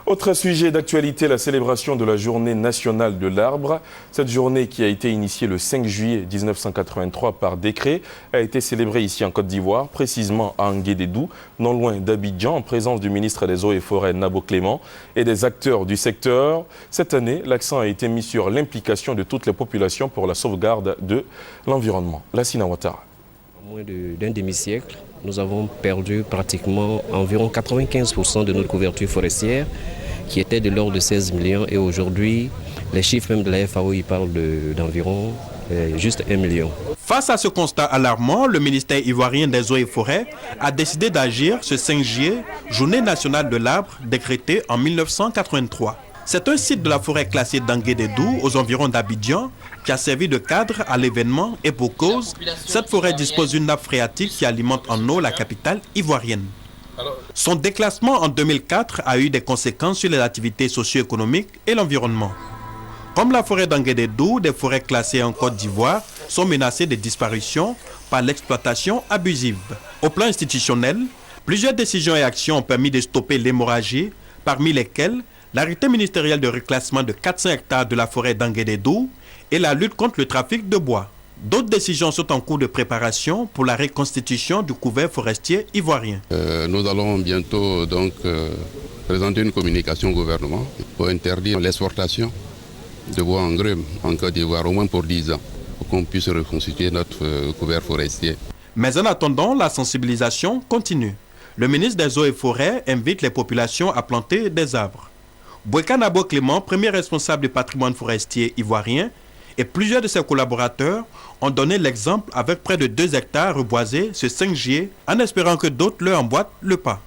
Autre sujet d'actualité, la célébration de la journée nationale de l'arbre. Cette journée qui a été initiée le 5 juillet 1983 par décret a été célébrée ici en Côte d'Ivoire, précisément à Nguédédou, non loin d'Abidjan, en présence du ministre des Eaux et Forêts Nabo Clément et des acteurs du secteur. Cette année, l'accent a été mis sur l'implication de toutes les populations pour la sauvegarde de l'environnement. Lassina Ouattara. En moins d'un demi-siècle, nous avons perdu pratiquement environ 95% de notre couverture forestière qui était de l'ordre de 16 millions et aujourd'hui, les chiffres même de la FAO ils parlent d'environ juste 1 million. Face à ce constat alarmant, le ministère ivoirien des Eaux et Forêts a décidé d'agir ce 5 juillet, journée nationale de l'arbre décrétée en 1983. C'est un site de la forêt classée d'Anguédédou, aux environs d'Abidjan, qui a servi de cadre à l'événement et pour cause, cette forêt dispose d'une nappe phréatique qui alimente en eau la capitale ivoirienne. Son déclassement en 2004 a eu des conséquences sur les activités socio-économiques et l'environnement. Comme la forêt d'Anguédédou, des forêts classées en Côte d'Ivoire sont menacées de disparition par l'exploitation abusive. Au plan institutionnel, plusieurs décisions et actions ont permis de stopper l'hémorragie, parmi lesquelles l'arrêté ministériel de reclassement de 400 hectares de la forêt d'Anguédédou et la lutte contre le trafic de bois. D'autres décisions sont en cours de préparation pour la reconstitution du couvert forestier ivoirien. Nous allons bientôt donc présenter une communication au gouvernement pour interdire l'exportation de bois en grume en Côte d'Ivoire, au moins pour 10 ans, pour qu'on puisse reconstituer notre couvert forestier. Mais en attendant, la sensibilisation continue. Le ministre des Eaux et Forêts invite les populations à planter des arbres. Boueka Nabo Clément, premier responsable du patrimoine forestier ivoirien, et plusieurs de ses collaborateurs ont donné l'exemple avec près de 2 hectares reboisés ce 5 juillet en espérant que d'autres leur emboîtent le pas.